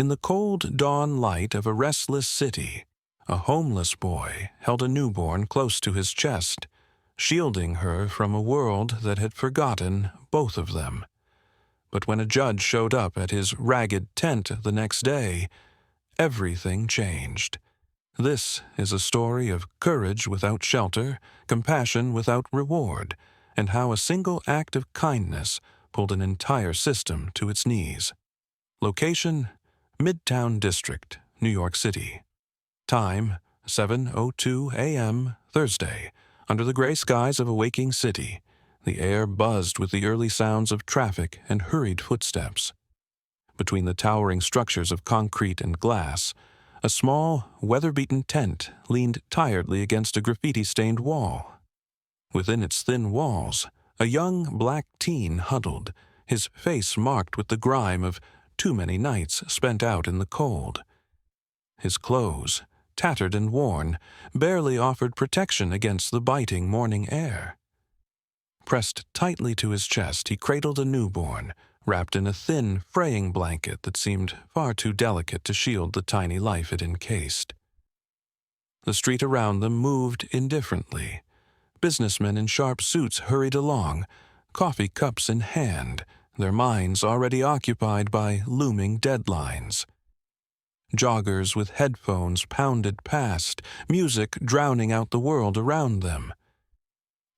In the cold dawn light of a restless city, a homeless boy held a newborn close to his chest, shielding her from a world that had forgotten both of them. But when a judge showed up at his ragged tent the next day, everything changed. This is a story of courage without shelter, compassion without reward, and how a single act of kindness pulled an entire system to its knees. Location: Midtown District, New York City. Time: 7:02 a.m., Thursday, under the gray skies of a waking city. The air buzzed with the early sounds of traffic and hurried footsteps. Between the towering structures of concrete and glass, a small, weather-beaten tent leaned tiredly against a graffiti-stained wall. Within its thin walls, a young black teen huddled, his face marked with the grime of too many nights spent out in the cold. His clothes, tattered and worn, barely offered protection against the biting morning air. Pressed tightly to his chest, he cradled a newborn, wrapped in a thin, fraying blanket that seemed far too delicate to shield the tiny life it encased. The street around them moved indifferently. Businessmen in sharp suits hurried along, coffee cups in hand, their minds already occupied by looming deadlines. Joggers with headphones pounded past, music drowning out the world around them.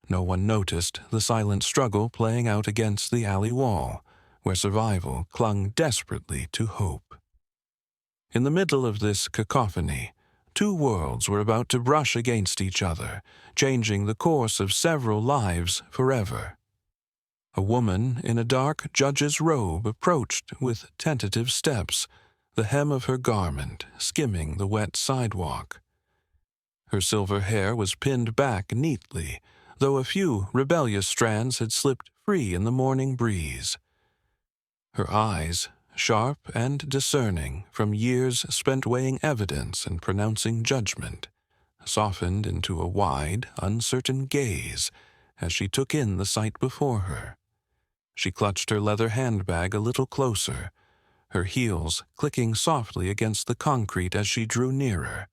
No one noticed the silent struggle playing out against the alley wall, where survival clung desperately to hope. In the middle of this cacophony, two worlds were about to brush against each other, changing the course of several lives forever. A woman in a dark judge's robe approached with tentative steps, the hem of her garment skimming the wet sidewalk. Her silver hair was pinned back neatly, though a few rebellious strands had slipped free in the morning breeze. Her eyes, sharp and discerning from years spent weighing evidence and pronouncing judgment, softened into a wide, uncertain gaze as she took in the sight before her. She clutched her leather handbag a little closer, her heels clicking softly against the concrete as she drew nearer.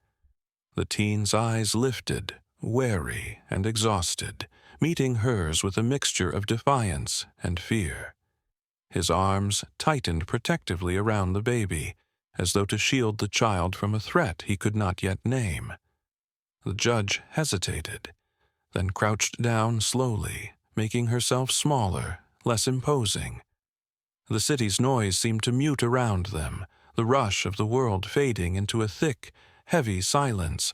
The teen's eyes lifted, wary and exhausted, meeting hers with a mixture of defiance and fear. His arms tightened protectively around the baby, as though to shield the child from a threat he could not yet name. The judge hesitated, then crouched down slowly, making herself smaller, less imposing. The city's noise seemed to mute around them, the rush of the world fading into a thick, heavy silence.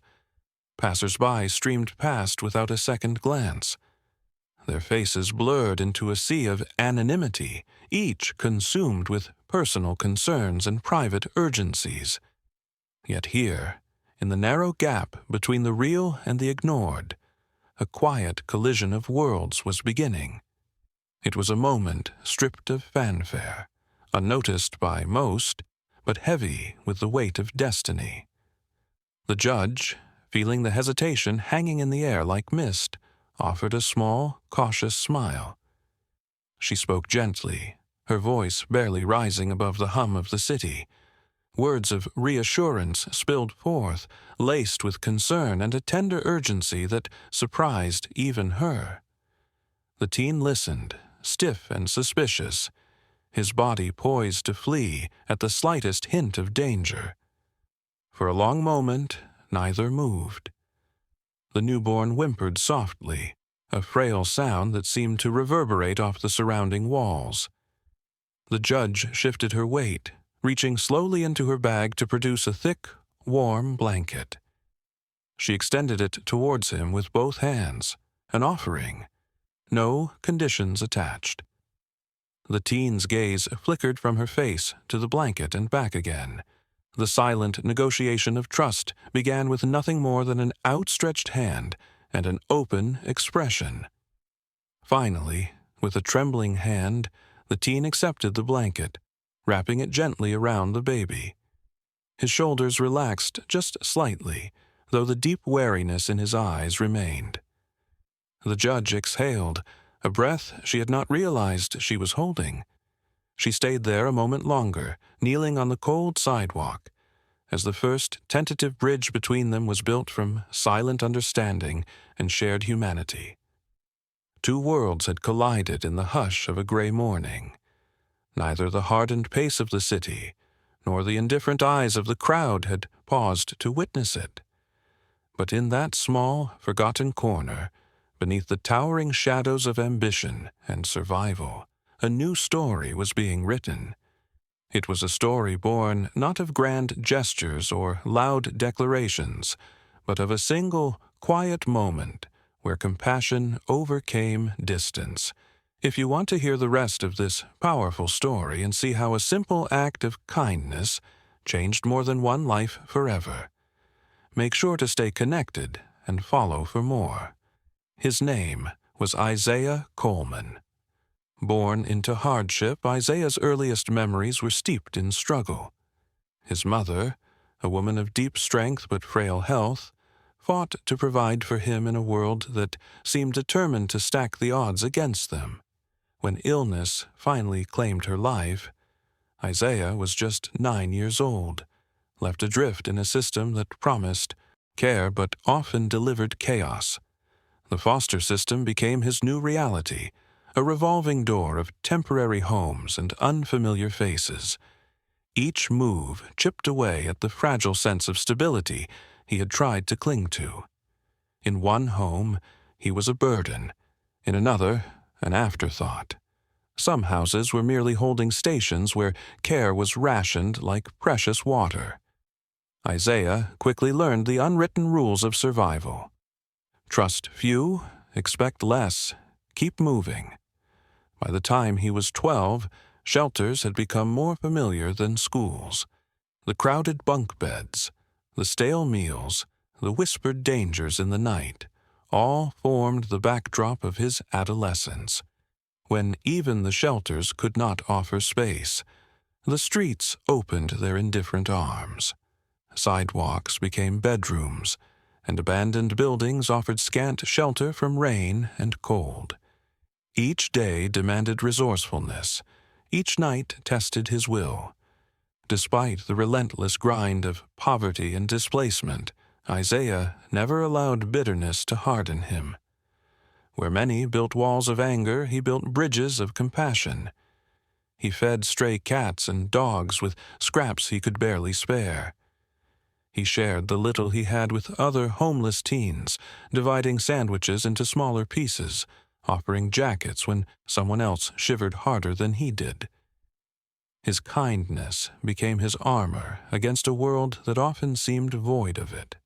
Passers-by streamed past without a second glance. Their faces blurred into a sea of anonymity, each consumed with personal concerns and private urgencies. Yet here, in the narrow gap between the real and the ignored, a quiet collision of worlds was beginning. It was a moment stripped of fanfare, unnoticed by most, but heavy with the weight of destiny. The judge, feeling the hesitation hanging in the air like mist, offered a small, cautious smile. She spoke gently, her voice barely rising above the hum of the city. Words of reassurance spilled forth, laced with concern and a tender urgency that surprised even her. The teen listened, stiff and suspicious, his body poised to flee at the slightest hint of danger. For a long moment, neither moved. The newborn whimpered softly, a frail sound that seemed to reverberate off the surrounding walls. The judge shifted her weight, reaching slowly into her bag to produce a thick, warm blanket. She extended it towards him with both hands, an offering. No conditions attached. The teen's gaze flickered from her face to the blanket and back again. The silent negotiation of trust began with nothing more than an outstretched hand and an open expression. Finally, with a trembling hand, the teen accepted the blanket, wrapping it gently around the baby. His shoulders relaxed just slightly, though the deep wariness in his eyes remained. The judge exhaled, a breath she had not realized she was holding. She stayed there a moment longer, kneeling on the cold sidewalk, as the first tentative bridge between them was built from silent understanding and shared humanity. Two worlds had collided in the hush of a gray morning. Neither the hardened pace of the city nor the indifferent eyes of the crowd had paused to witness it. But in that small, forgotten corner, beneath the towering shadows of ambition and survival, a new story was being written. It was a story born not of grand gestures or loud declarations, but of a single, quiet moment where compassion overcame distance. If you want to hear the rest of this powerful story and see how a simple act of kindness changed more than one life forever, make sure to stay connected and follow for more. His name was Isaiah Coleman. Born into hardship, Isaiah's earliest memories were steeped in struggle. His mother, a woman of deep strength but frail health, fought to provide for him in a world that seemed determined to stack the odds against them. When illness finally claimed her life, Isaiah was just 9 years old, left adrift in a system that promised care but often delivered chaos. The foster system became his new reality, a revolving door of temporary homes and unfamiliar faces. Each move chipped away at the fragile sense of stability he had tried to cling to. In one home, he was a burden. In another, an afterthought. Some houses were merely holding stations where care was rationed like precious water. Isaiah quickly learned the unwritten rules of survival. Trust few, expect less, keep moving. By the time he was 12, shelters had become more familiar than schools. The crowded bunk beds, the stale meals, the whispered dangers in the night, all formed the backdrop of his adolescence. When even the shelters could not offer space, the streets opened their indifferent arms. Sidewalks became bedrooms, and abandoned buildings offered scant shelter from rain and cold. Each day demanded resourcefulness. Each night tested his will. Despite the relentless grind of poverty and displacement, Isaiah never allowed bitterness to harden him. Where many built walls of anger, he built bridges of compassion. He fed stray cats and dogs with scraps he could barely spare. He shared the little he had with other homeless teens, dividing sandwiches into smaller pieces, offering jackets when someone else shivered harder than he did. His kindness became his armor against a world that often seemed void of it.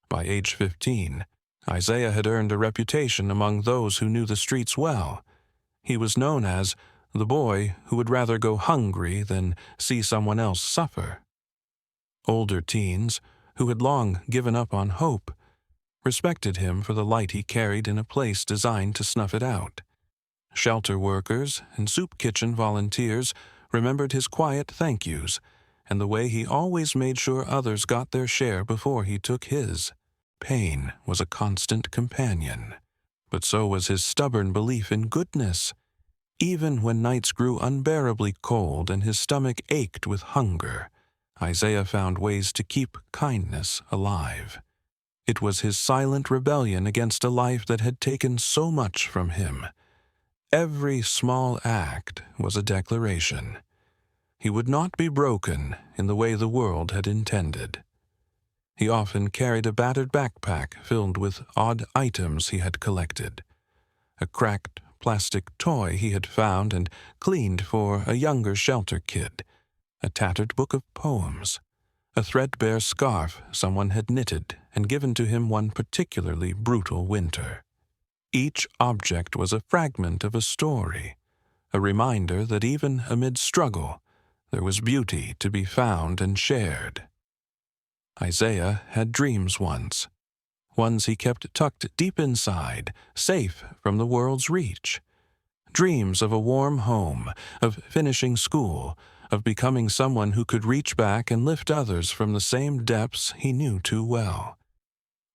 By age 15, Isaiah had earned a reputation among those who knew the streets well. He was known as the boy who would rather go hungry than see someone else suffer. Older teens, who had long given up on hope, respected him for the light he carried in a place designed to snuff it out. Shelter workers and soup kitchen volunteers remembered his quiet thank yous and the way he always made sure others got their share before he took his. Pain was a constant companion, but so was his stubborn belief in goodness. Even when nights grew unbearably cold and his stomach ached with hunger, Isaiah found ways to keep kindness alive. It was his silent rebellion against a life that had taken so much from him. Every small act was a declaration. He would not be broken in the way the world had intended. He often carried a battered backpack filled with odd items he had collected. A cracked plastic toy he had found and cleaned for a younger shelter kid, a tattered book of poems, a threadbare scarf someone had knitted and given to him one particularly brutal winter. Each object was a fragment of a story, a reminder that even amid struggle, there was beauty to be found and shared. Isaiah had dreams once, ones he kept tucked deep inside, safe from the world's reach. Dreams of a warm home, of finishing school, of becoming someone who could reach back and lift others from the same depths he knew too well.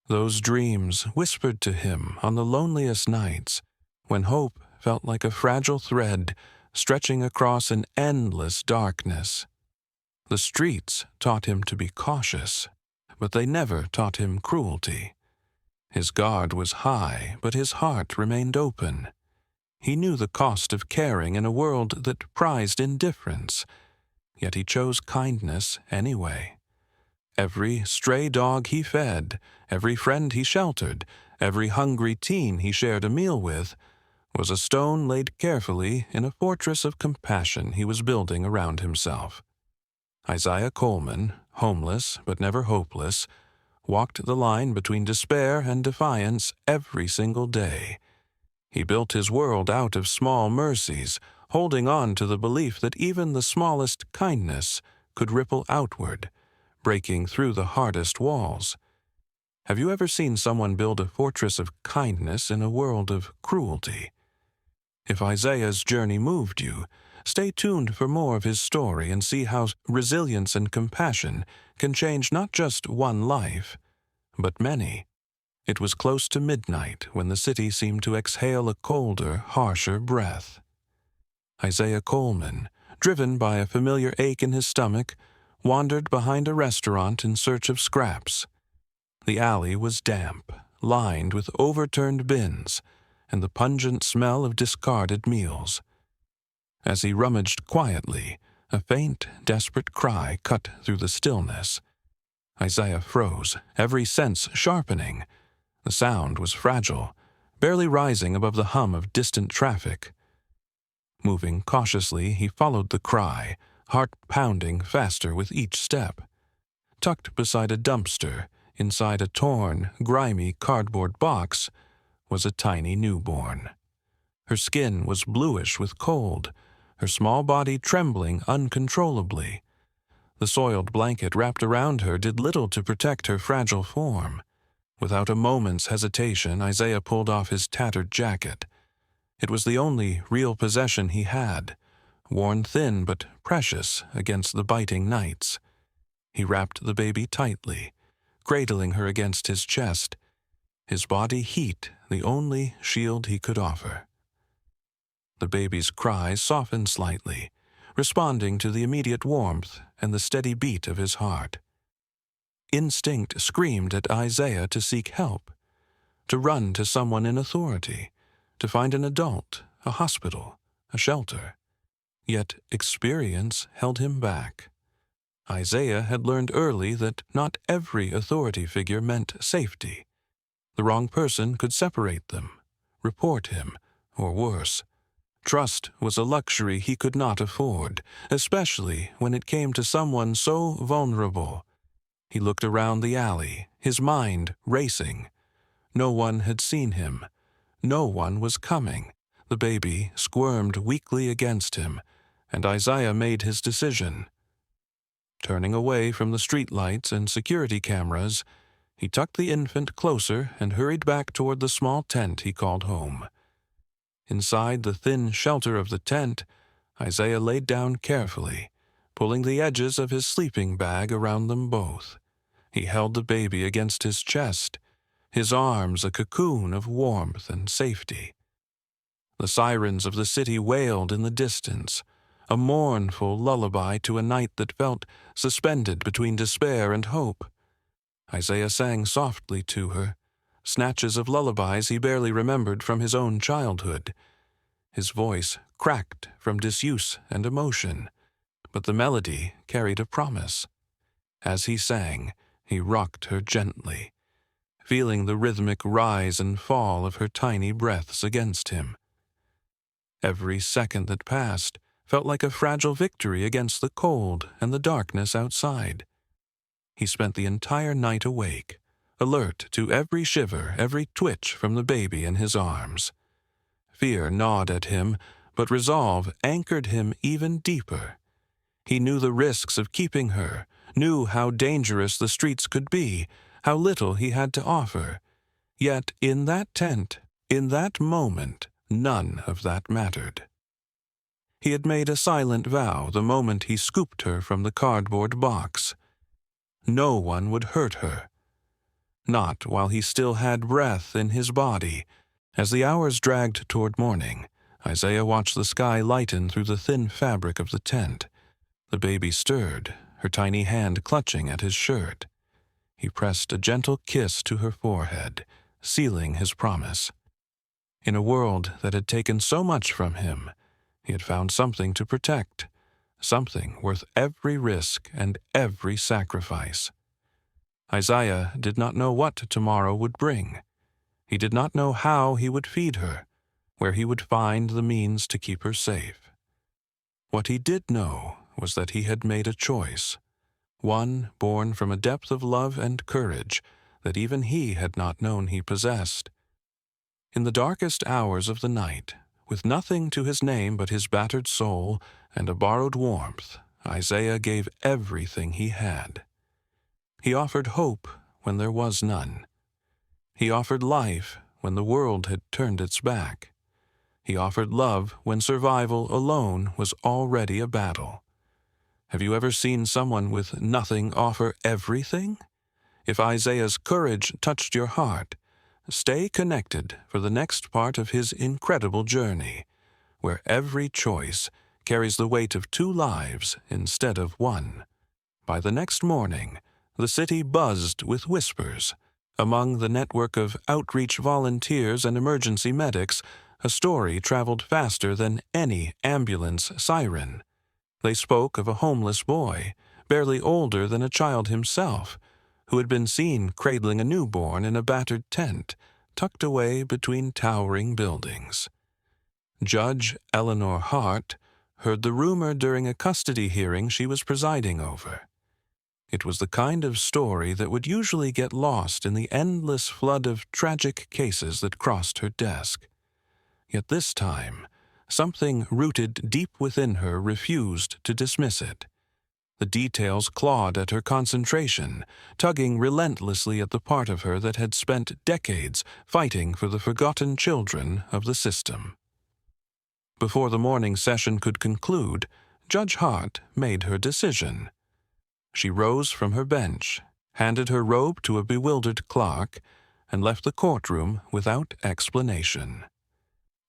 Those dreams whispered to him on the loneliest nights, when hope felt like a fragile thread stretching across an endless darkness. The streets taught him to be cautious, but they never taught him cruelty. His guard was high, but his heart remained open. He knew the cost of caring in a world that prized indifference, yet he chose kindness anyway. Every stray dog he fed, every friend he sheltered, every hungry teen he shared a meal with, was a stone laid carefully in a fortress of compassion he was building around himself. Isaiah Coleman, homeless but never hopeless, walked the line between despair and defiance every single day. He built his world out of small mercies, holding on to the belief that even the smallest kindness could ripple outward, breaking through the hardest walls. Have you ever seen someone build a fortress of kindness in a world of cruelty? If Isaiah's journey moved you, stay tuned for more of his story and see how resilience and compassion can change not just one life, but many. It was close to midnight when the city seemed to exhale a colder, harsher breath. Isaiah Coleman, driven by a familiar ache in his stomach, wandered behind a restaurant in search of scraps. The alley was damp, lined with overturned bins, and the pungent smell of discarded meals. As he rummaged quietly, a faint, desperate cry cut through the stillness. Isaiah froze, every sense sharpening. The sound was fragile, barely rising above the hum of distant traffic. Moving cautiously, he followed the cry, heart pounding faster with each step. Tucked beside a dumpster, inside a torn, grimy cardboard box, was a tiny newborn. Her skin was bluish with cold, her small body trembling uncontrollably. The soiled blanket wrapped around her did little to protect her fragile form. Without a moment's hesitation, Isaiah pulled off his tattered jacket. It was the only real possession he had, worn thin but precious against the biting nights. He wrapped the baby tightly, cradling her against his chest, his body heat the only shield he could offer. The baby's cries softened slightly, responding to the immediate warmth and the steady beat of his heart. Instinct screamed at Isaiah to seek help, to run to someone in authority, to find an adult, a hospital, a shelter. Yet experience held him back. Isaiah had learned early that not every authority figure meant safety. The wrong person could separate them, report him, or worse. Trust was a luxury he could not afford, especially when it came to someone so vulnerable. He looked around the alley, his mind racing. No one had seen him. No one was coming. The baby squirmed weakly against him, and Isaiah made his decision. Turning away from the streetlights and security cameras, he tucked the infant closer and hurried back toward the small tent he called home. Inside the thin shelter of the tent, Isaiah laid down carefully, pulling the edges of his sleeping bag around them both. He held the baby against his chest, his arms a cocoon of warmth and safety. The sirens of the city wailed in the distance, a mournful lullaby to a night that felt suspended between despair and hope. Isaiah sang softly to her, snatches of lullabies he barely remembered from his own childhood. His voice cracked from disuse and emotion, but the melody carried a promise. As he sang, he rocked her gently, feeling the rhythmic rise and fall of her tiny breaths against him. Every second that passed felt like a fragile victory against the cold and the darkness outside. He spent the entire night awake, alert to every shiver, every twitch from the baby in his arms. Fear gnawed at him, but resolve anchored him even deeper. He knew the risks of keeping her, knew how dangerous the streets could be, how little he had to offer. Yet in that tent, in that moment, none of that mattered. He had made a silent vow the moment he scooped her from the cardboard box. No one would hurt her. Not while he still had breath in his body. As the hours dragged toward morning, Isaiah watched the sky lighten through the thin fabric of the tent. The baby stirred, her tiny hand clutching at his shirt. He pressed a gentle kiss to her forehead, sealing his promise. In a world that had taken so much from him, he had found something to protect, something worth every risk and every sacrifice. Isaiah did not know what tomorrow would bring. He did not know how he would feed her, where he would find the means to keep her safe. What he did know was that he had made a choice, one born from a depth of love and courage that even he had not known he possessed. In the darkest hours of the night, with nothing to his name but his battered soul and a borrowed warmth, Isaiah gave everything he had. He offered hope when there was none. He offered life when the world had turned its back. He offered love when survival alone was already a battle. Have you ever seen someone with nothing offer everything? If Isaiah's courage touched your heart, stay connected for the next part of his incredible journey, where every choice carries the weight of 2 lives instead of 1. By the next morning, the city buzzed with whispers. Among the network of outreach volunteers and emergency medics, a story traveled faster than any ambulance siren. They spoke of a homeless boy, barely older than a child himself, who had been seen cradling a newborn in a battered tent, tucked away between towering buildings. Judge Eleanor Hart heard the rumor during a custody hearing she was presiding over. It was the kind of story that would usually get lost in the endless flood of tragic cases that crossed her desk. Yet this time, something rooted deep within her refused to dismiss it. The details clawed at her concentration, tugging relentlessly at the part of her that had spent decades fighting for the forgotten children of the system. Before the morning session could conclude, Judge Hart made her decision. She rose from her bench, handed her robe to a bewildered clerk, and left the courtroom without explanation.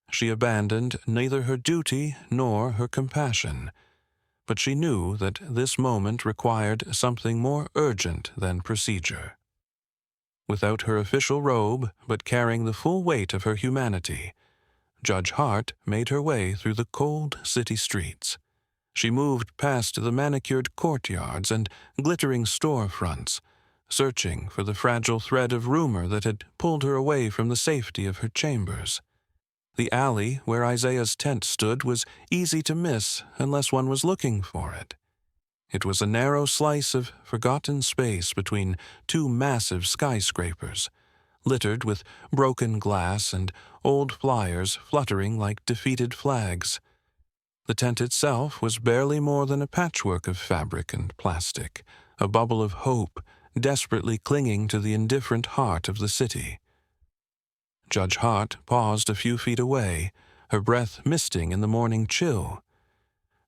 She abandoned neither her duty nor her compassion, but she knew that this moment required something more urgent than procedure. Without her official robe, but carrying the full weight of her humanity, Judge Hart made her way through the cold city streets. She moved past the manicured courtyards and glittering storefronts, searching for the fragile thread of rumor that had pulled her away from the safety of her chambers. The alley where Isaiah's tent stood was easy to miss unless one was looking for it. It was a narrow slice of forgotten space between 2 massive skyscrapers, littered with broken glass and old flyers fluttering like defeated flags. The tent itself was barely more than a patchwork of fabric and plastic, a bubble of hope desperately clinging to the indifferent heart of the city. Judge Hart paused a few feet away, her breath misting in the morning chill.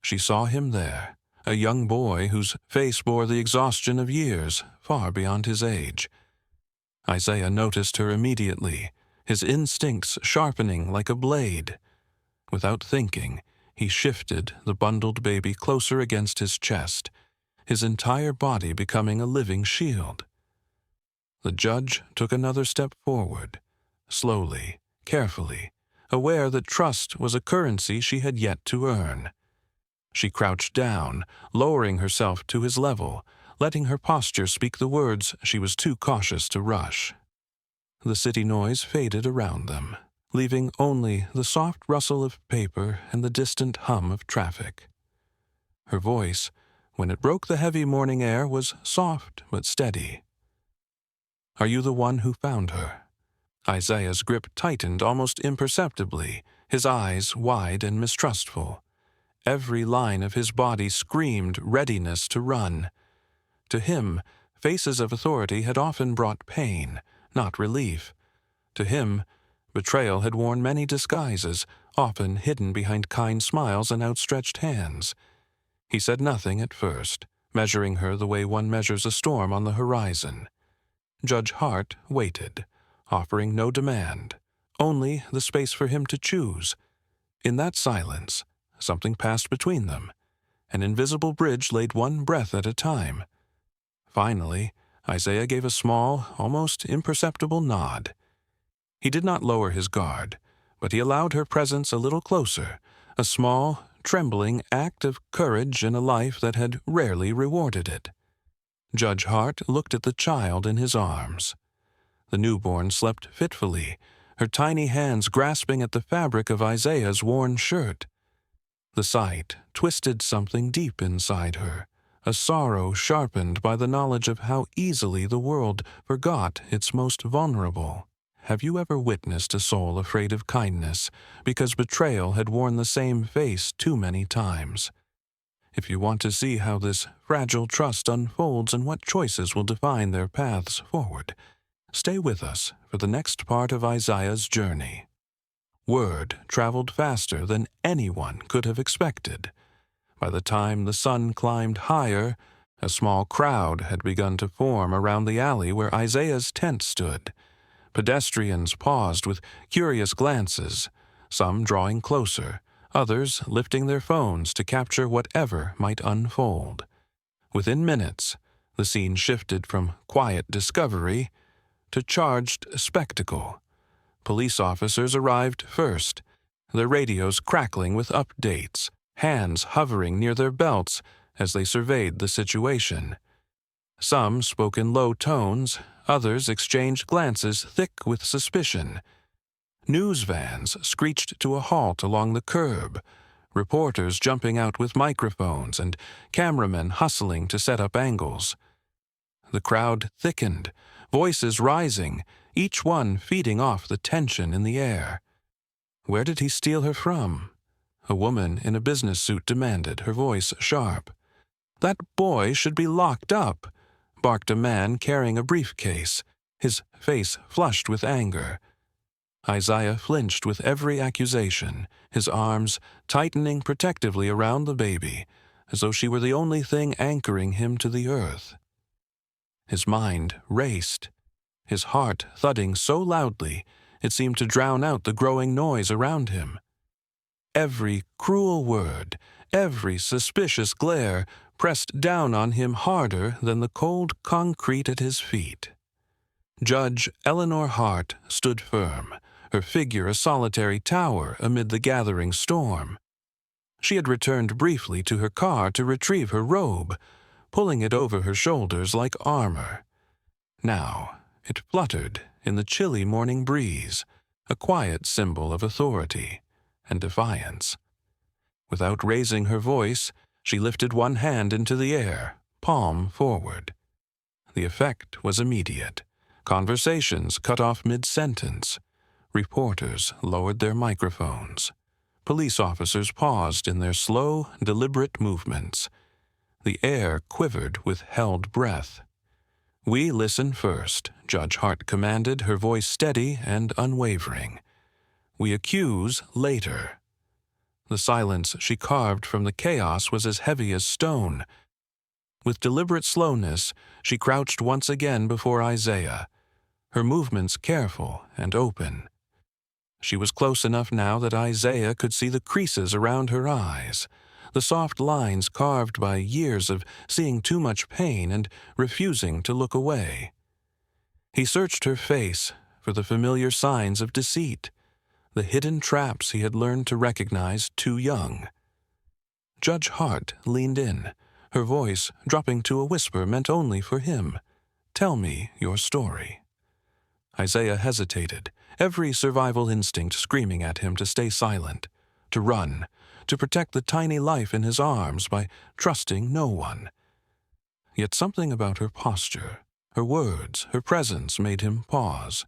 She saw him there, a young boy whose face bore the exhaustion of years, far beyond his age. Isaiah noticed her immediately, his instincts sharpening like a blade. Without thinking, he shifted the bundled baby closer against his chest, his entire body becoming a living shield. The judge took another step forward, slowly, carefully, aware that trust was a currency she had yet to earn. She crouched down, lowering herself to his level, letting her posture speak the words she was too cautious to rush. The city noise faded around them, leaving only the soft rustle of paper and the distant hum of traffic. Her voice, when it broke the heavy morning air, was soft but steady. "Are you the one who found her?" Isaiah's grip tightened almost imperceptibly, his eyes wide and mistrustful. Every line of his body screamed readiness to run. To him, faces of authority had often brought pain, not relief. To him, betrayal had worn many disguises, often hidden behind kind smiles and outstretched hands. He said nothing at first, measuring her the way one measures a storm on the horizon. Judge Hart waited, offering no demand, only the space for him to choose. In that silence, something passed between them. An invisible bridge laid one breath at a time. Finally, Isaiah gave a small, almost imperceptible nod. He did not lower his guard, but he allowed her presence a little closer, a small, trembling act of courage in a life that had rarely rewarded it. Judge Hart looked at the child in his arms. The newborn slept fitfully, her tiny hands grasping at the fabric of Isaiah's worn shirt. The sight twisted something deep inside her, a sorrow sharpened by the knowledge of how easily the world forgot its most vulnerable. Have you ever witnessed a soul afraid of kindness because betrayal had worn the same face too many times? If you want to see how this fragile trust unfolds and what choices will define their paths forward, stay with us for the next part of Isaiah's journey. Word traveled faster than anyone could have expected. By the time the sun climbed higher, a small crowd had begun to form around the alley where Isaiah's tent stood. Pedestrians paused with curious glances, some drawing closer, others lifting their phones to capture whatever might unfold. Within minutes, the scene shifted from quiet discovery to charged spectacle. Police officers arrived first, their radios crackling with updates, hands hovering near their belts as they surveyed the situation. Some spoke in low tones, others exchanged glances thick with suspicion. News vans screeched to a halt along the curb, reporters jumping out with microphones and cameramen hustling to set up angles. The crowd thickened, voices rising, each one feeding off the tension in the air. Where did he steal her from? A woman in a business suit demanded, her voice sharp. That boy should be locked up, barked a man carrying a briefcase, his face flushed with anger. Isaiah flinched with every accusation, his arms tightening protectively around the baby, as though she were the only thing anchoring him to the earth. His mind raced, his heart thudding so loudly it seemed to drown out the growing noise around him. Every cruel word, every suspicious glare pressed down on him harder than the cold concrete at his feet. Judge Eleanor Hart stood firm, her figure a solitary tower amid the gathering storm. She had returned briefly to her car to retrieve her robe, pulling it over her shoulders like armor. Now it fluttered in the chilly morning breeze, a quiet symbol of authority and defiance. Without raising her voice, she lifted one hand into the air, palm forward. The effect was immediate. Conversations cut off mid-sentence. Reporters lowered their microphones. Police officers paused in their slow, deliberate movements. The air quivered with held breath. We listen first, Judge Hart commanded, her voice steady and unwavering. We accuse later. The silence she carved from the chaos was as heavy as stone. With deliberate slowness, she crouched once again before Isaiah, her movements careful and open. She was close enough now that Isaiah could see the creases around her eyes, the soft lines carved by years of seeing too much pain and refusing to look away. He searched her face for the familiar signs of deceit, the hidden traps he had learned to recognize too young. Judge Hart leaned in, her voice dropping to a whisper meant only for him. Tell me your story. Isaiah hesitated, every survival instinct screaming at him to stay silent, to run, to protect the tiny life in his arms by trusting no one. Yet something about her posture, her words, her presence made him pause.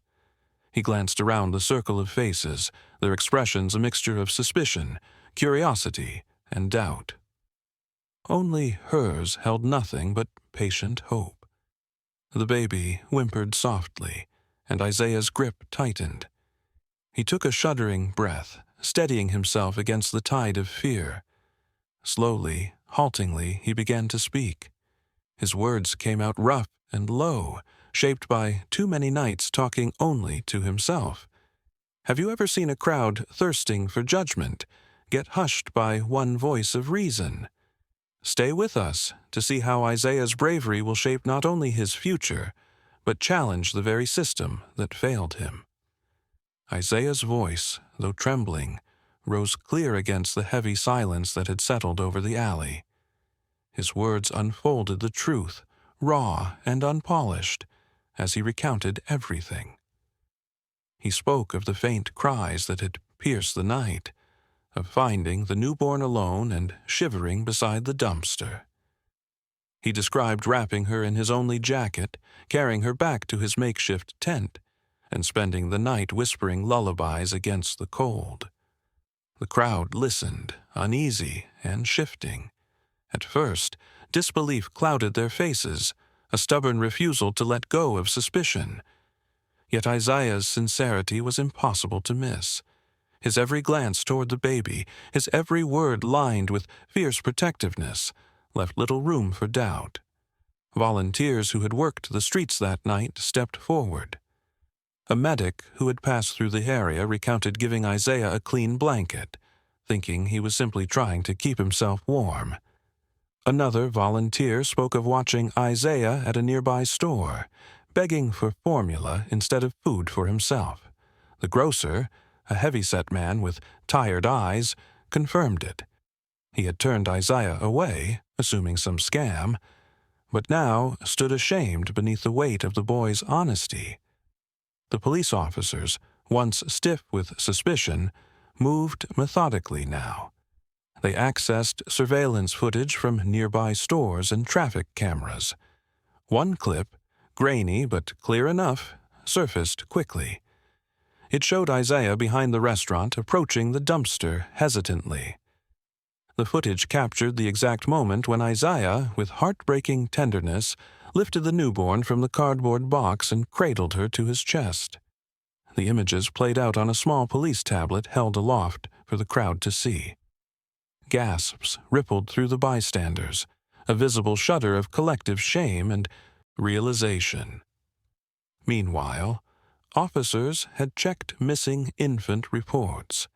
He glanced around the circle of faces, their expressions a mixture of suspicion, curiosity, and doubt. Only hers held nothing but patient hope. The baby whimpered softly, and Isaiah's grip tightened. He took a shuddering breath, steadying himself against the tide of fear. Slowly, haltingly, he began to speak. His words came out rough and low, shaped by too many nights talking only to himself. Have you ever seen a crowd thirsting for judgment, get hushed by one voice of reason. Stay with us to see how Isaiah's bravery will shape not only his future, but challenge the very system that failed him. Isaiah's voice, though trembling, rose clear against the heavy silence that had settled over the alley. His words unfolded the truth, raw and unpolished, as he recounted everything. He spoke of the faint cries that had pierced the night, of finding the newborn alone and shivering beside the dumpster. He described wrapping her in his only jacket, carrying her back to his makeshift tent, and spending the night whispering lullabies against the cold. The crowd listened, uneasy and shifting. At first, disbelief clouded their faces, a stubborn refusal to let go of suspicion. Yet Isaiah's sincerity was impossible to miss. His every glance toward the baby, his every word lined with fierce protectiveness, left little room for doubt. Volunteers who had worked the streets that night stepped forward. A medic who had passed through the area recounted giving Isaiah a clean blanket, thinking he was simply trying to keep himself warm. Another volunteer spoke of watching Isaiah at a nearby store, begging for formula instead of food for himself. The grocer, a heavy-set man with tired eyes, confirmed it. He had turned Isaiah away, assuming some scam, but now stood ashamed beneath the weight of the boy's honesty. The police officers, once stiff with suspicion, moved methodically now. They accessed surveillance footage from nearby stores and traffic cameras. One clip, grainy but clear enough, surfaced quickly. It showed Isaiah behind the restaurant approaching the dumpster hesitantly. The footage captured the exact moment when Isaiah, with heartbreaking tenderness, lifted the newborn from the cardboard box and cradled her to his chest. The images played out on a small police tablet held aloft for the crowd to see. Gasps rippled through the bystanders, a visible shudder of collective shame and realization. Meanwhile, officers had checked missing infant reports.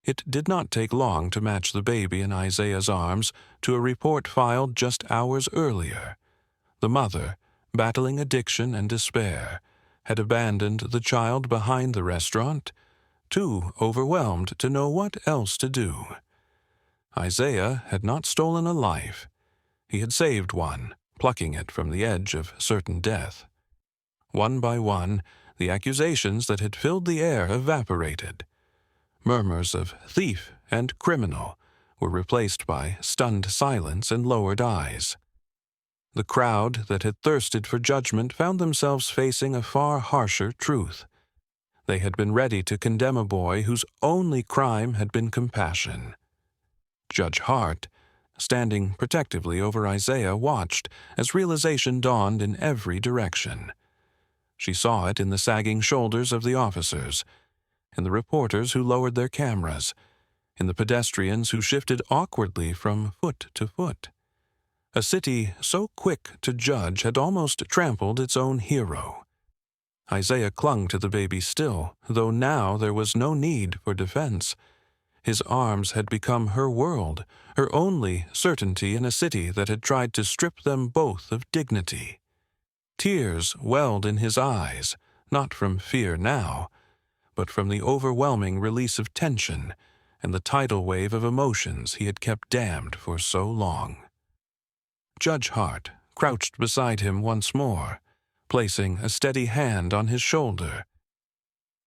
It did not take long to match the baby in Isaiah's arms to a report filed just hours earlier. The mother, battling addiction and despair, had abandoned the child behind the restaurant, too overwhelmed to know what else to do. Isaiah had not stolen a life. He had saved one, plucking it from the edge of certain death. One by one, the accusations that had filled the air evaporated. Murmurs of thief and criminal were replaced by stunned silence and lowered eyes. The crowd that had thirsted for judgment found themselves facing a far harsher truth. They had been ready to condemn a boy whose only crime had been compassion. Judge Hart, standing protectively over Isaiah, watched as realization dawned in every direction. She saw it in the sagging shoulders of the officers, in the reporters who lowered their cameras, in the pedestrians who shifted awkwardly from foot to foot. A city so quick to judge had almost trampled its own hero. Isaiah clung to the baby still, though now there was no need for defense. His arms had become her world, her only certainty in a city that had tried to strip them both of dignity. Tears welled in his eyes, not from fear now, but from the overwhelming release of tension and the tidal wave of emotions he had kept dammed for so long. Judge Hart crouched beside him once more, placing a steady hand on his shoulder.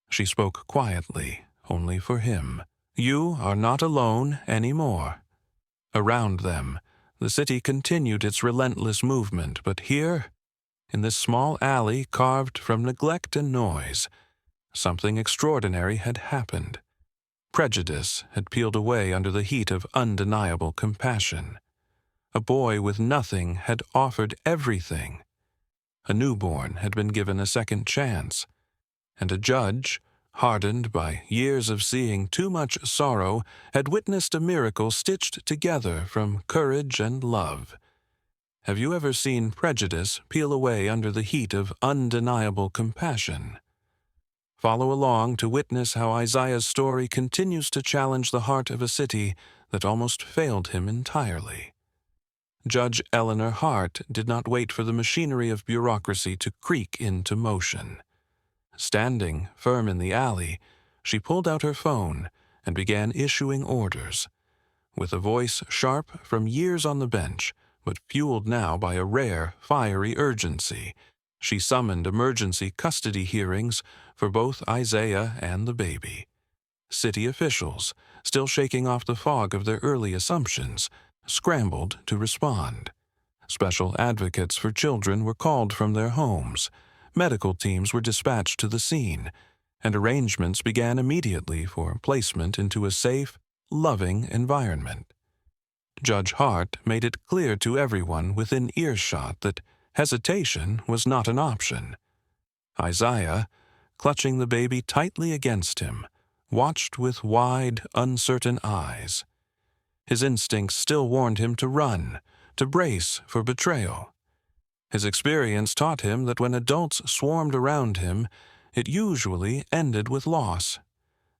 She spoke quietly, only for him. "You are not alone anymore." Around them, the city continued its relentless movement, but here, in this small alley carved from neglect and noise, something extraordinary had happened. Prejudice had peeled away under the heat of undeniable compassion. A boy with nothing had offered everything. A newborn had been given a second chance, and a judge, hardened by years of seeing too much sorrow, had witnessed a miracle stitched together from courage and love. Have you ever seen prejudice peel away under the heat of undeniable compassion? Follow along to witness how Isaiah's story continues to challenge the heart of a city that almost failed him entirely. Judge Eleanor Hart did not wait for the machinery of bureaucracy to creak into motion. Standing firm in the alley, she pulled out her phone and began issuing orders. With a voice sharp from years on the bench, but fueled now by a rare, fiery urgency, she summoned emergency custody hearings for both Isaiah and the baby. City officials, still shaking off the fog of their early assumptions, scrambled to respond. Special advocates for children were called from their homes, medical teams were dispatched to the scene, and arrangements began immediately for placement into a safe, loving environment. Judge Hart made it clear to everyone within earshot that hesitation was not an option. Isaiah, clutching the baby tightly against him, watched with wide, uncertain eyes. His instincts still warned him to run, to brace for betrayal. His experience taught him that when adults swarmed around him, it usually ended with loss.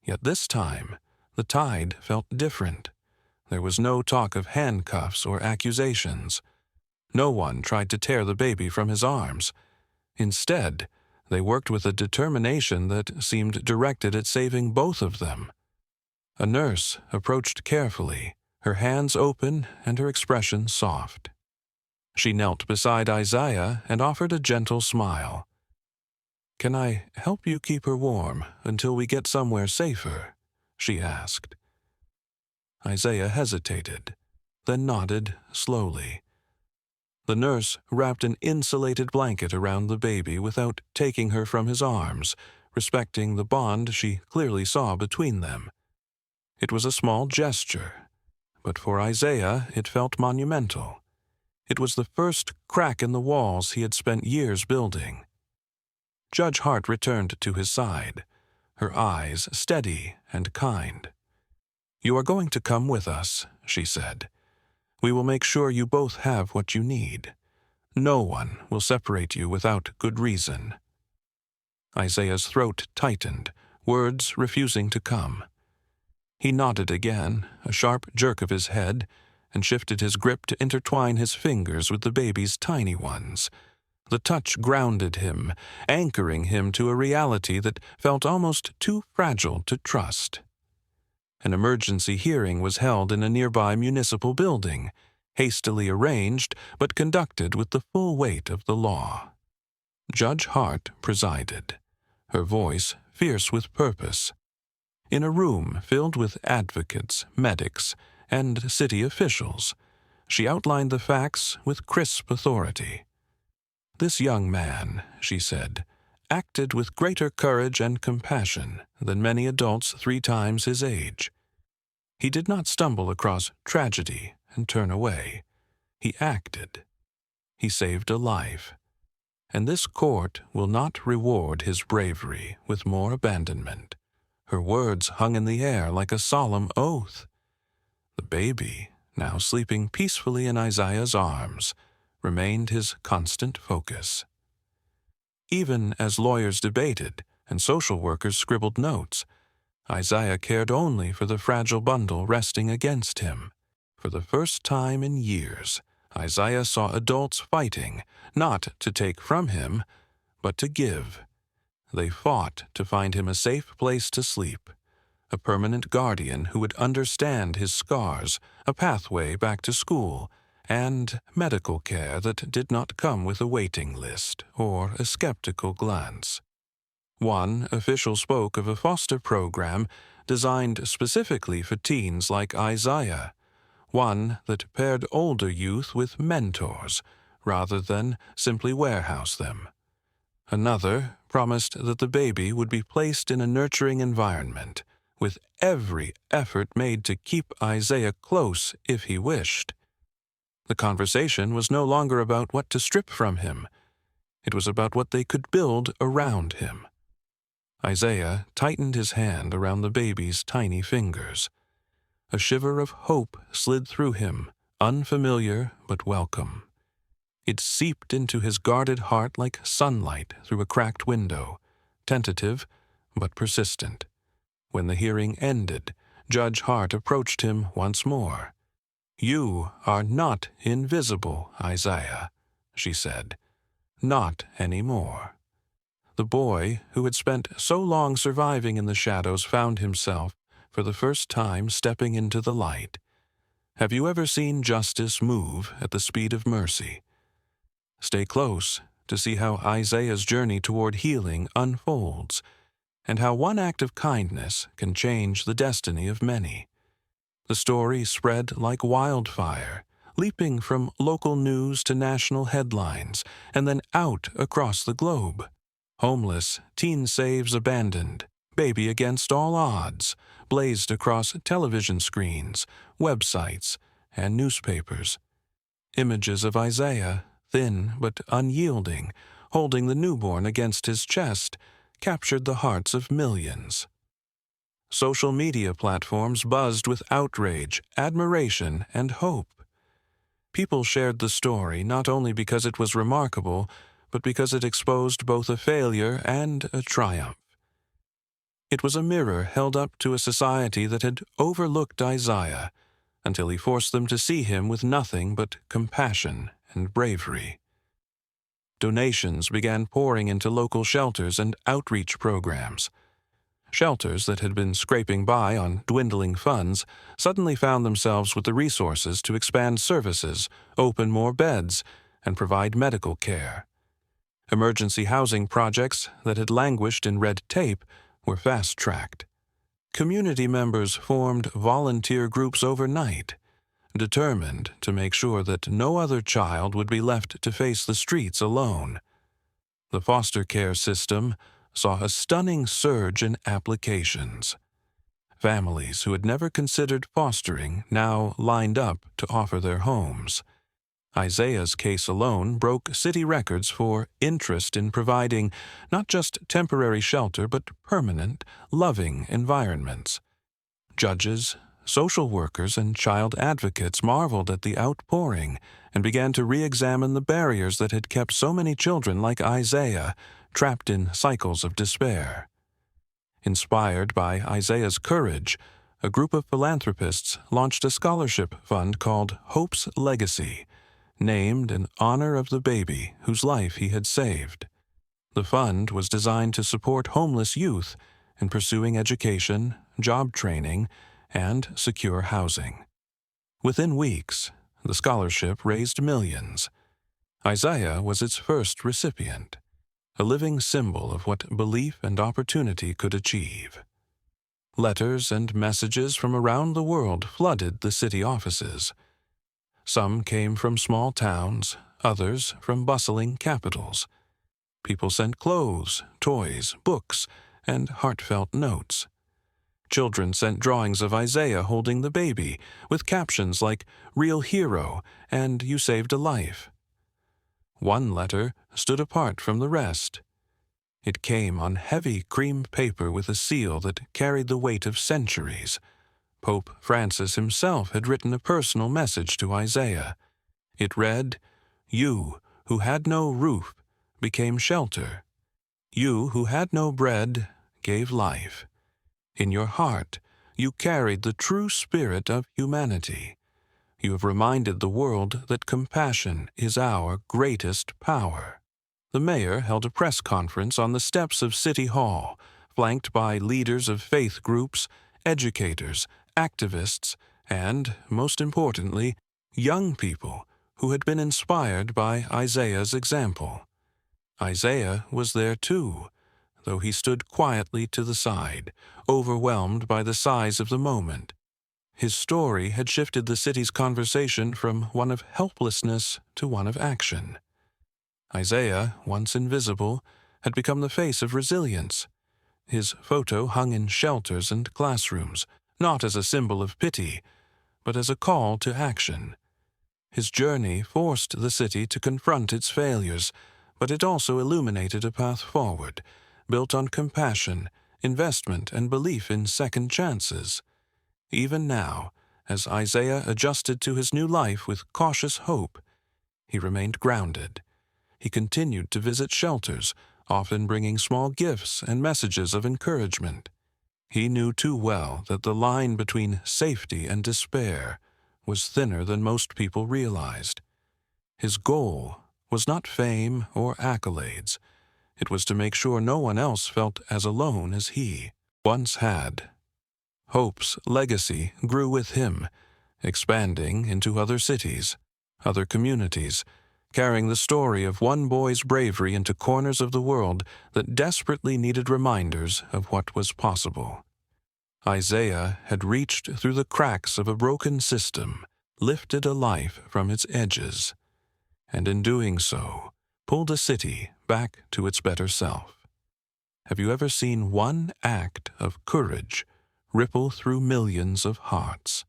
Yet this time, the tide felt different. There was no talk of handcuffs or accusations. No one tried to tear the baby from his arms. Instead, they worked with a determination that seemed directed at saving both of them. A nurse approached carefully, her hands open and her expression soft. She knelt beside Isaiah and offered a gentle smile. "Can I help you keep her warm until we get somewhere safer?" she asked. Isaiah hesitated, then nodded slowly. The nurse wrapped an insulated blanket around the baby without taking her from his arms, respecting the bond she clearly saw between them. It was a small gesture, but for Isaiah it felt monumental. It was the first crack in the walls he had spent years building. Judge Hart returned to his side, her eyes steady and kind. "You are going to come with us," she said. "We will make sure you both have what you need. No one will separate you without good reason." Isaiah's throat tightened, words refusing to come. He nodded again, a sharp jerk of his head, and shifted his grip to intertwine his fingers with the baby's tiny ones. The touch grounded him, anchoring him to a reality that felt almost too fragile to trust. An emergency hearing was held in a nearby municipal building, hastily arranged but conducted with the full weight of the law. Judge Hart presided, her voice fierce with purpose. In a room filled with advocates, medics, and city officials, she outlined the facts with crisp authority. "This young man," she said, "acted with greater courage and compassion than many adults 3 times his age. He did not stumble across tragedy and turn away. He acted. He saved a life. And this court will not reward his bravery with more abandonment." Her words hung in the air like a solemn oath. The baby, now sleeping peacefully in Isaiah's arms, remained his constant focus. Even as lawyers debated and social workers scribbled notes, Isaiah cared only for the fragile bundle resting against him. For the first time in years, Isaiah saw adults fighting, not to take from him, but to give. They fought to find him a safe place to sleep, a permanent guardian who would understand his scars, a pathway back to school, and medical care that did not come with a waiting list or a skeptical glance. One official spoke of a foster program designed specifically for teens like Isaiah, one that paired older youth with mentors rather than simply warehouse them. Another promised that the baby would be placed in a nurturing environment, with every effort made to keep Isaiah close if he wished. The conversation was no longer about what to strip from him. It was about what they could build around him. Isaiah tightened his hand around the baby's tiny fingers. A shiver of hope slid through him, unfamiliar but welcome. It seeped into his guarded heart like sunlight through a cracked window, tentative but persistent. When the hearing ended, Judge Hart approached him once more. "You are not invisible, Isaiah," she said. "Not anymore." The boy, who had spent so long surviving in the shadows, found himself, for the first time, stepping into the light. Have you ever seen justice move at the speed of mercy? Stay close to see how Isaiah's journey toward healing unfolds, and how one act of kindness can change the destiny of many. The story spread like wildfire, leaping from local news to national headlines, and then out across the globe. Homeless, teen saves abandoned, baby against all odds, blazed across television screens, websites, and newspapers. Images of Isaiah, thin but unyielding, holding the newborn against his chest, captured the hearts of millions. Social media platforms buzzed with outrage, admiration, and hope. People shared the story not only because it was remarkable, but because it exposed both a failure and a triumph. It was a mirror held up to a society that had overlooked Isaiah until he forced them to see him with nothing but compassion and bravery. Donations began pouring into local shelters and outreach programs. Shelters that had been scraping by on dwindling funds suddenly found themselves with the resources to expand services, open more beds, and provide medical care. Emergency housing projects that had languished in red tape were fast-tracked. Community members formed volunteer groups overnight, determined to make sure that no other child would be left to face the streets alone. The foster care system saw a stunning surge in applications. Families who had never considered fostering now lined up to offer their homes. Isaiah's case alone broke city records for interest in providing not just temporary shelter but permanent, loving environments. Judges, social workers, and child advocates marveled at the outpouring and began to re-examine the barriers that had kept so many children like Isaiah trapped in cycles of despair. Inspired by Isaiah's courage, a group of philanthropists launched a scholarship fund called Hope's Legacy, named in honor of the baby whose life he had saved. The fund was designed to support homeless youth in pursuing education, job training, and secure housing. Within weeks, the scholarship raised millions. Isaiah was its first recipient, a living symbol of what belief and opportunity could achieve. Letters and messages from around the world flooded the city offices. Some came from small towns, others from bustling capitals. People sent clothes, toys, books, and heartfelt notes. Children sent drawings of Isaiah holding the baby, with captions like "Real Hero" and "You Saved a Life." One letter stood apart from the rest. It came on heavy cream paper with a seal that carried the weight of centuries. Pope Francis himself had written a personal message to Isaiah. It read, "You, who had no roof, became shelter. You, who had no bread, gave life. In your heart, you carried the true spirit of humanity. You have reminded the world that compassion is our greatest power." The mayor held a press conference on the steps of City Hall, flanked by leaders of faith groups, educators, activists, and, most importantly, young people who had been inspired by Isaiah's example. Isaiah was there too, though he stood quietly to the side, overwhelmed by the size of the moment. His story had shifted the city's conversation from one of helplessness to one of action. Isaiah, once invisible, had become the face of resilience. His photo hung in shelters and classrooms, not as a symbol of pity, but as a call to action. His journey forced the city to confront its failures, but it also illuminated a path forward, built on compassion, investment, and belief in second chances. Even now, as Isaiah adjusted to his new life with cautious hope, he remained grounded. He continued to visit shelters, often bringing small gifts and messages of encouragement. He knew too well that the line between safety and despair was thinner than most people realized. His goal was not fame or accolades. It was to make sure no one else felt as alone as he once had. Hope's legacy grew with him, expanding into other cities, other communities, carrying the story of one boy's bravery into corners of the world that desperately needed reminders of what was possible. Isaiah had reached through the cracks of a broken system, lifted a life from its edges, and in doing so, pulled a city back to its better self. Have you ever seen one act of courage ripple through millions of hearts?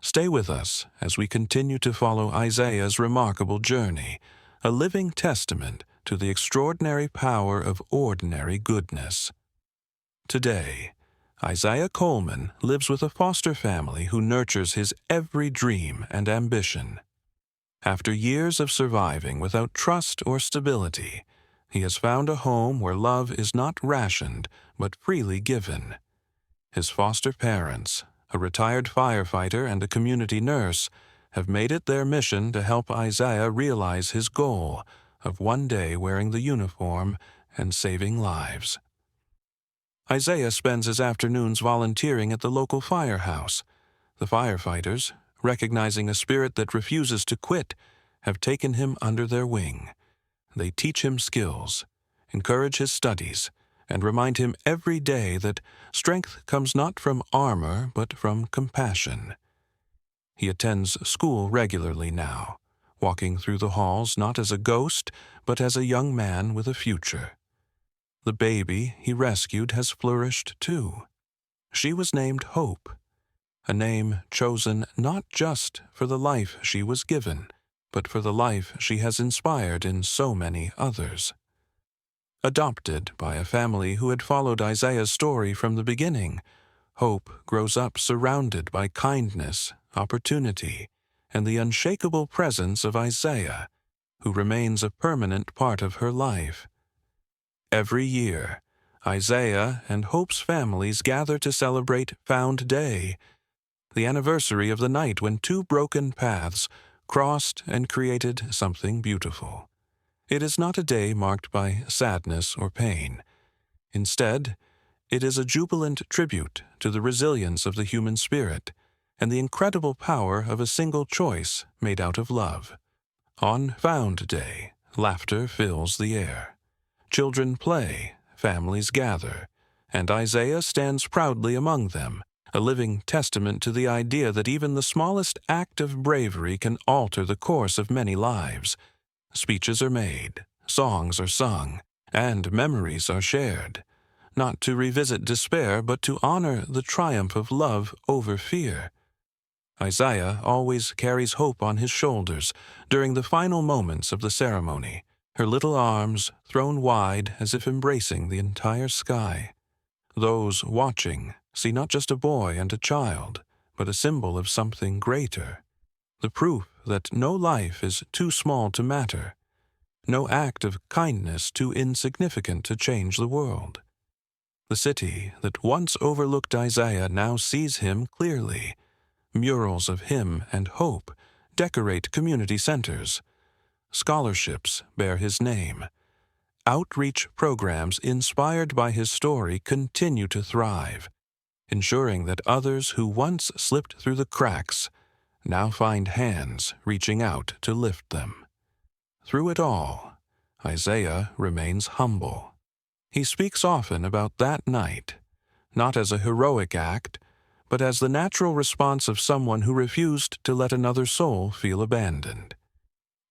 Stay with us as we continue to follow Isaiah's remarkable journey, a living testament to the extraordinary power of ordinary goodness. Today, Isaiah Coleman lives with a foster family who nurtures his every dream and ambition. After years of surviving without trust or stability, he has found a home where love is not rationed but freely given. His foster parents, a retired firefighter and a community nurse, have made it their mission to help Isaiah realize his goal of one day wearing the uniform and saving lives. Isaiah spends his afternoons volunteering at the local firehouse. The firefighters, recognizing a spirit that refuses to quit, have taken him under their wing. They teach him skills, encourage his studies, and remind him every day that strength comes not from armor but from compassion. He attends school regularly now, walking through the halls not as a ghost but as a young man with a future. The baby he rescued has flourished too. She was named Hope, a name chosen not just for the life she was given, but for the life she has inspired in so many others. Adopted by a family who had followed Isaiah's story from the beginning, Hope grows up surrounded by kindness, opportunity, and the unshakable presence of Isaiah, who remains a permanent part of her life. Every year, Isaiah and Hope's families gather to celebrate Found Day, the anniversary of the night when two broken paths crossed and created something beautiful. It is not a day marked by sadness or pain. Instead, it is a jubilant tribute to the resilience of the human spirit and the incredible power of a single choice made out of love. On Found Day, laughter fills the air. Children play, families gather, and Isaiah stands proudly among them, a living testament to the idea that even the smallest act of bravery can alter the course of many lives. Speeches are made, songs are sung, and memories are shared, not to revisit despair but to honor the triumph of love over fear. Isaiah always carries Hope on his shoulders during the final moments of the ceremony, her little arms thrown wide as if embracing the entire sky. Those watching see not just a boy and a child, but a symbol of something greater, the proof that no life is too small to matter, no act of kindness too insignificant to change the world. The city that once overlooked Isaiah now sees him clearly. Murals of him and Hope decorate community centers. Scholarships bear his name. Outreach programs inspired by his story continue to thrive, ensuring that others who once slipped through the cracks now find hands reaching out to lift them. Through it all, Isaiah remains humble. He speaks often about that night, not as a heroic act, but as the natural response of someone who refused to let another soul feel abandoned.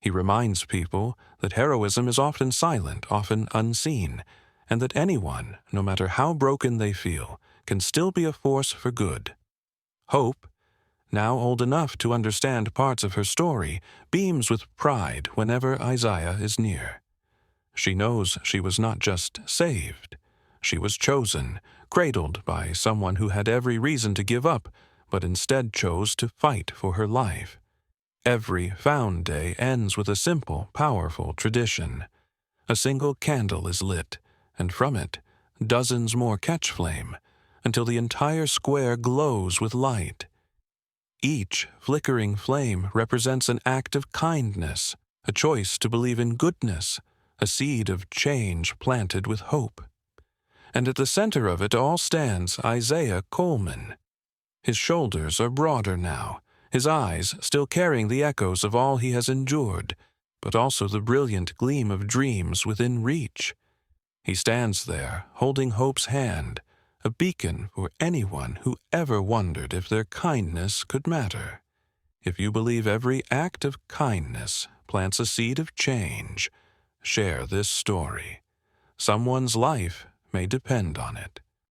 He reminds people that heroism is often silent, often unseen, and that anyone, no matter how broken they feel, can still be a force for good. Hope, now old enough to understand parts of her story, beams with pride whenever Isaiah is near. She knows she was not just saved. She was chosen, cradled by someone who had every reason to give up, but instead chose to fight for her life. Every Found Day ends with a simple, powerful tradition. A single candle is lit, and from it dozens more catch flame, until the entire square glows with light. Each flickering flame represents an act of kindness, a choice to believe in goodness, a seed of change planted with hope. And at the center of it all stands Isaiah Coleman. His shoulders are broader now, his eyes still carrying the echoes of all he has endured, but also the brilliant gleam of dreams within reach. He stands there, holding hope's hand, a beacon for anyone who ever wondered if their kindness could matter. If you believe every act of kindness plants a seed of change, share this story. Someone's life may depend on it.